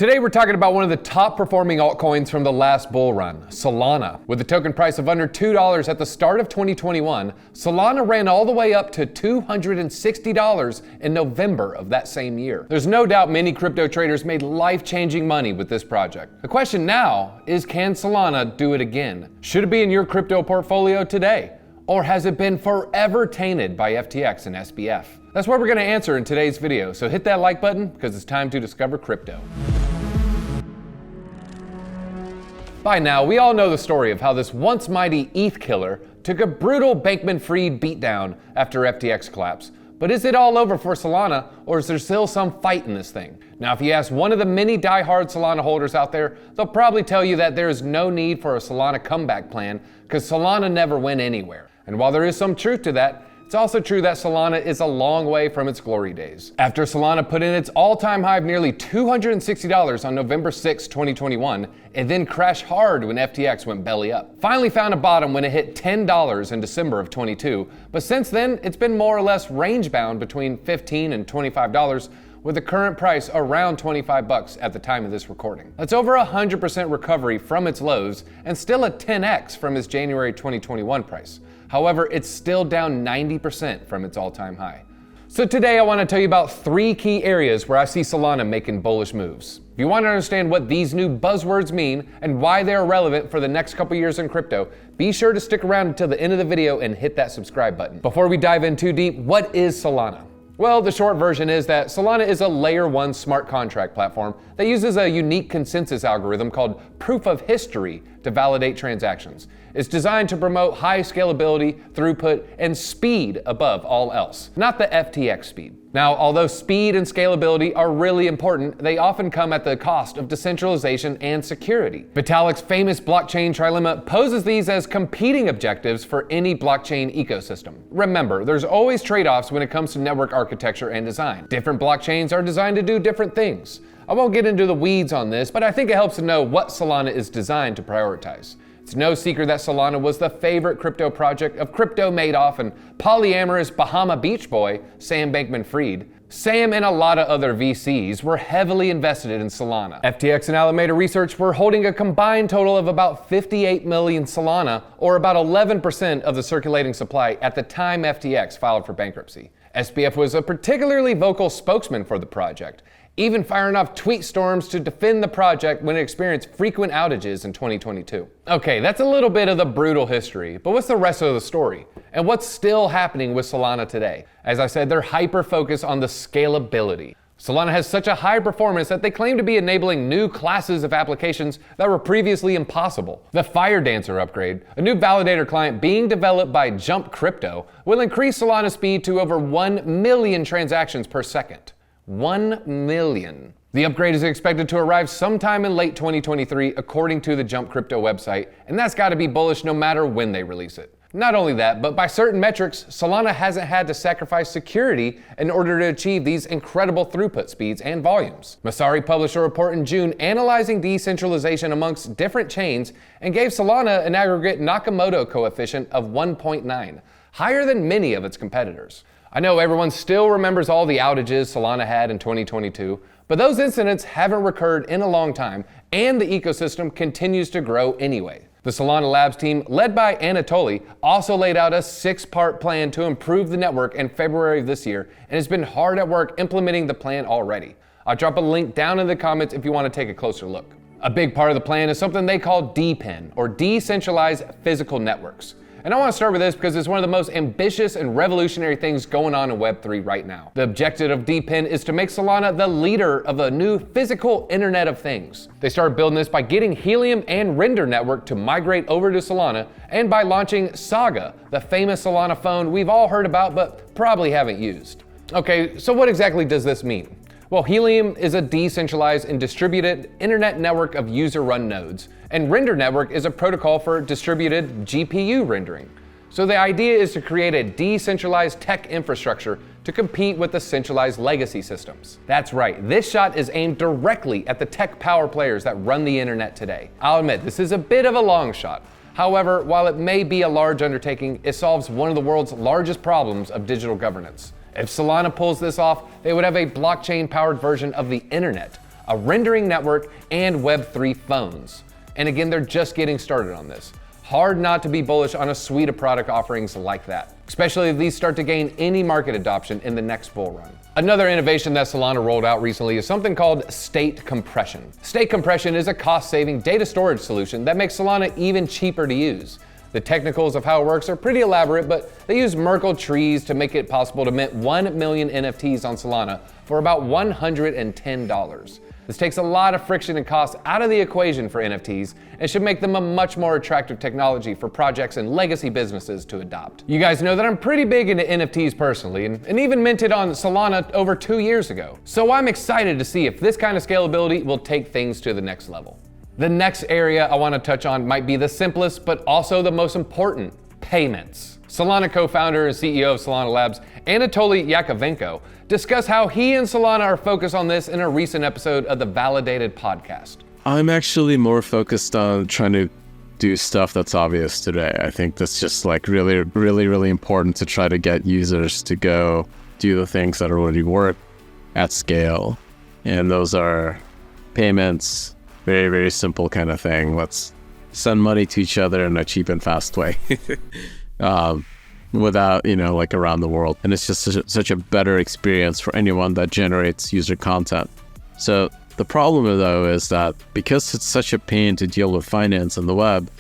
Today we're talking about one of the top performing altcoins from the last bull run, Solana. With a token price of under $2 at the start of 2021, Solana ran all the way up to $260 in November of that same year. There's no doubt many crypto traders made life-changing money with this project. The question now is, can Solana do it again? Should it be in your crypto portfolio today? Or has it been forever tainted by FTX and SBF? That's what we're going to answer in today's video, so hit that like button because it's time to discover crypto. By now, we all know the story of how this once mighty ETH killer took a brutal Bankman-Fried beatdown after FTX collapse. But is it all over for Solana, or is there still some fight in this thing? Now, if you ask one of the many die-hard Solana holders out there, they'll probably tell you that there is no need for a Solana comeback plan because Solana never went anywhere. And while there is some truth to that, it's also true that Solana is a long way from its glory days. After Solana put in its all-time high of nearly $260 on November 6, 2021, it then crashed hard when FTX went belly up. Finally found a bottom when it hit $10 in December of 22, but since then, it's been more or less range-bound between $15 and $25, with the current price around 25 bucks at the time of this recording. That's over 100% recovery from its lows and still a 10x from its January 2021 price. However, it's still down 90% from its all-time high. So today I want to tell you about 3 key areas where I see Solana making bullish moves. If you want to understand what these new buzzwords mean and why they are relevant for the next couple years in crypto, be sure to stick around until the end of the video and hit that subscribe button. Before we dive in too deep, what is Solana? Well, the short version is that Solana is a layer 1 smart contract platform that uses a unique consensus algorithm called proof of history to validate transactions. It's designed to promote high scalability, throughput, and speed above all else, not the FTX speed. Now, although speed and scalability are really important, they often come at the cost of decentralization and security. Vitalik's famous blockchain trilemma poses these as competing objectives for any blockchain ecosystem. Remember, there's always trade-offs when it comes to network architecture and design. Different blockchains are designed to do different things. I won't get into the weeds on this, but I think it helps to know what Solana is designed to prioritize. It's no secret that Solana was the favorite crypto project of Crypto Madoff and polyamorous Bahama Beach boy, Sam Bankman-Fried. Sam and a lot of other VCs were heavily invested in Solana. FTX and Alameda Research were holding a combined total of about 58 million Solana, or about 11% of the circulating supply at the time FTX filed for bankruptcy. SBF was a particularly vocal spokesman for the project, even firing off tweet storms to defend the project when it experienced frequent outages in 2022. Okay, that's a little bit of the brutal history, but what's the rest of the story? And what's still happening with Solana today? As I said, they're hyper-focused on the scalability. Solana has such a high performance that they claim to be enabling new classes of applications that were previously impossible. The Fire Dancer upgrade, a new validator client being developed by Jump Crypto, will increase Solana's speed to over 1 million transactions per second. 1 million. The upgrade is expected to arrive sometime in late 2023, according to the Jump Crypto website, and that's got to be bullish no matter when they release it. Not only that, but by certain metrics, Solana hasn't had to sacrifice security in order to achieve these incredible throughput speeds and volumes. Messari published a report in June analyzing decentralization amongst different chains and gave Solana an aggregate Nakamoto coefficient of 1.9, higher than many of its competitors. I know everyone still remembers all the outages Solana had in 2022, but those incidents haven't recurred in a long time, and the ecosystem continues to grow anyway. The Solana Labs team, led by Anatoly, also laid out a 6-part plan to improve the network in February of this year, and has been hard at work implementing the plan already. I'll drop a link down in the comments if you want to take a closer look. A big part of the plan is something they call DPIN, or Decentralized Physical Networks. And I want to start with this because it's one of the most ambitious and revolutionary things going on in Web3 right now. The objective of DPIN is to make Solana the leader of a new physical Internet of Things. They started building this by getting Helium and Render Network to migrate over to Solana, and by launching Saga, the famous Solana phone we've all heard about but probably haven't used. Okay, so what exactly does this mean? Well, Helium is a decentralized and distributed internet network of user-run nodes, and Render Network is a protocol for distributed GPU rendering. So the idea is to create a decentralized tech infrastructure to compete with the centralized legacy systems. That's right, this shot is aimed directly at the tech power players that run the internet today. I'll admit, this is a bit of a long shot. However, while it may be a large undertaking, it solves one of the world's largest problems of digital governance. If Solana pulls this off, they would have a blockchain-powered version of the internet, a rendering network, and Web3 phones. And again, they're just getting started on this. Hard not to be bullish on a suite of product offerings like that, especially if these start to gain any market adoption in the next bull run. Another innovation that Solana rolled out recently is something called state compression. State compression is a cost-saving data storage solution that makes Solana even cheaper to use. The technicals of how it works are pretty elaborate, but they use Merkle trees to make it possible to mint 1 million NFTs on Solana for about $110. This takes a lot of friction and cost out of the equation for NFTs and should make them a much more attractive technology for projects and legacy businesses to adopt. You guys know that I'm pretty big into NFTs personally, and even minted on Solana over 2 years ago. So I'm excited to see if this kind of scalability will take things to the next level. The next area I want to touch on might be the simplest, but also the most important: payments. Solana co-founder and CEO of Solana Labs, Anatoly Yakovenko, discuss how he and Solana are focused on this in a recent episode of the Validated podcast. I'm actually more focused on trying to do stuff that's obvious today. I think that's just like really important to try to get users to go do the things that already work at scale. And those are payments, very simple kind of thing. Let's send money to each other in a cheap and fast way. Without, like around the world. And it's just such a better experience for anyone that generates user content. So the problem though is that because it's such a pain to deal with finance on the web,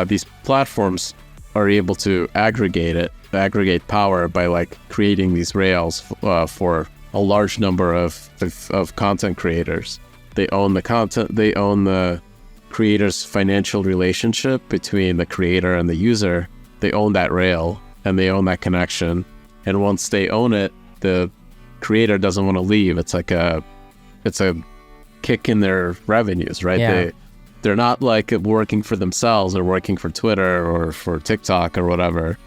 these platforms are able to aggregate power by like creating these rails for a large number of content creators. They own the content, they own the creator's financial relationship between the creator and the user. They own that rail and they own that connection. And once they own it, the creator doesn't want to leave. It's a kick in their revenues, right? Yeah. They're not like working for themselves or working for Twitter or for TikTok or whatever,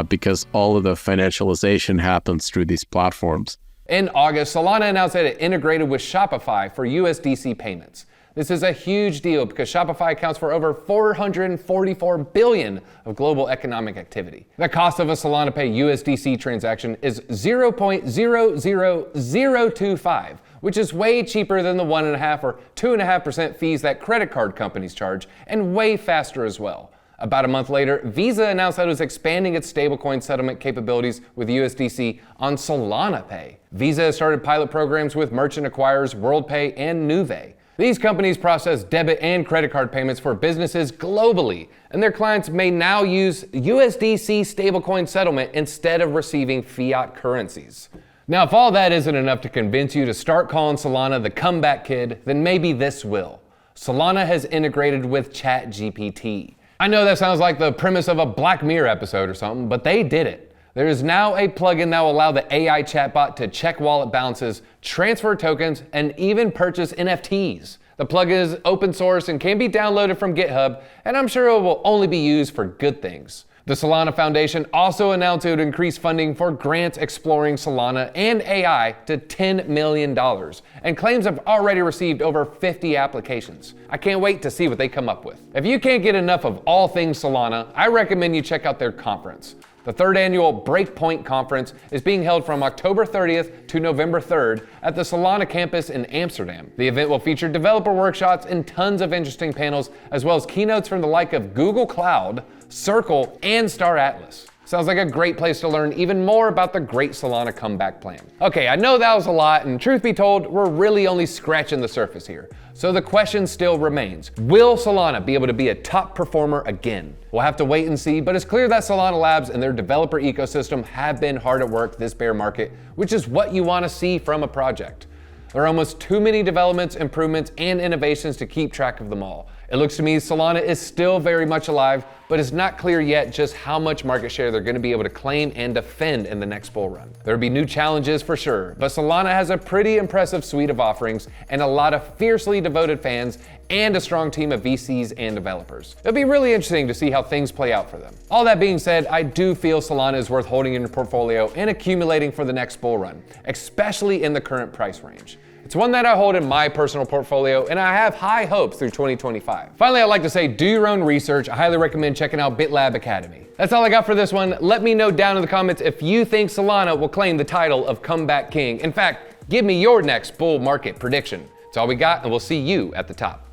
because all of the financialization happens through these platforms. In August, Solana announced that it integrated with Shopify for USDC payments. This is a huge deal because Shopify accounts for over $444 billion of global economic activity. The cost of a Solana Pay USDC transaction is 0.000025, which is way cheaper than the 1.5% or 2.5% fees that credit card companies charge, and way faster as well. About a month later, Visa announced that it was expanding its stablecoin settlement capabilities with USDC on Solana Pay. Visa has started pilot programs with merchant acquirers WorldPay and Nuvei. These companies process debit and credit card payments for businesses globally, and their clients may now use USDC stablecoin settlement instead of receiving fiat currencies. Now, if all that isn't enough to convince you to start calling Solana the comeback kid, then maybe this will. Solana has integrated with ChatGPT. I know that sounds like the premise of a Black Mirror episode or something, but they did it. There is now a plugin that will allow the AI chatbot to check wallet balances, transfer tokens, and even purchase NFTs. The plugin is open source and can be downloaded from GitHub, and I'm sure it will only be used for good things. The Solana Foundation also announced it would increase funding for grants exploring Solana and AI to $10 million, and claims have already received over 50 applications. I can't wait to see what they come up with. If you can't get enough of all things Solana, I recommend you check out their conference. The third annual Breakpoint Conference is being held from October 30th to November 3rd at the Solana campus in Amsterdam. The event will feature developer workshops and tons of interesting panels, as well as keynotes from the like of Google Cloud, Circle, and Star Atlas. Sounds like a great place to learn even more about the great Solana comeback plan. Okay, I know that was a lot, and truth be told, we're really only scratching the surface here. So the question still remains, will Solana be able to be a top performer again? We'll have to wait and see, but it's clear that Solana Labs and their developer ecosystem have been hard at work this bear market, which is what you want to see from a project. There are almost too many developments, improvements, and innovations to keep track of them all. It looks to me Solana is still very much alive, but it's not clear yet just how much market share they're going to be able to claim and defend in the next bull run. There'll be new challenges for sure, but Solana has a pretty impressive suite of offerings and a lot of fiercely devoted fans and a strong team of VCs and developers. It'll be really interesting to see how things play out for them. All that being said, I do feel Solana is worth holding in your portfolio and accumulating for the next bull run, especially in the current price range. It's one that I hold in my personal portfolio, and I have high hopes through 2025. Finally, I'd like to say do your own research. I highly recommend checking out BitLab Academy. That's all I got for this one. Let me know down in the comments if you think Solana will claim the title of Comeback King. In fact, Give me your next bull market prediction. That's all we got, and we'll see you at the top.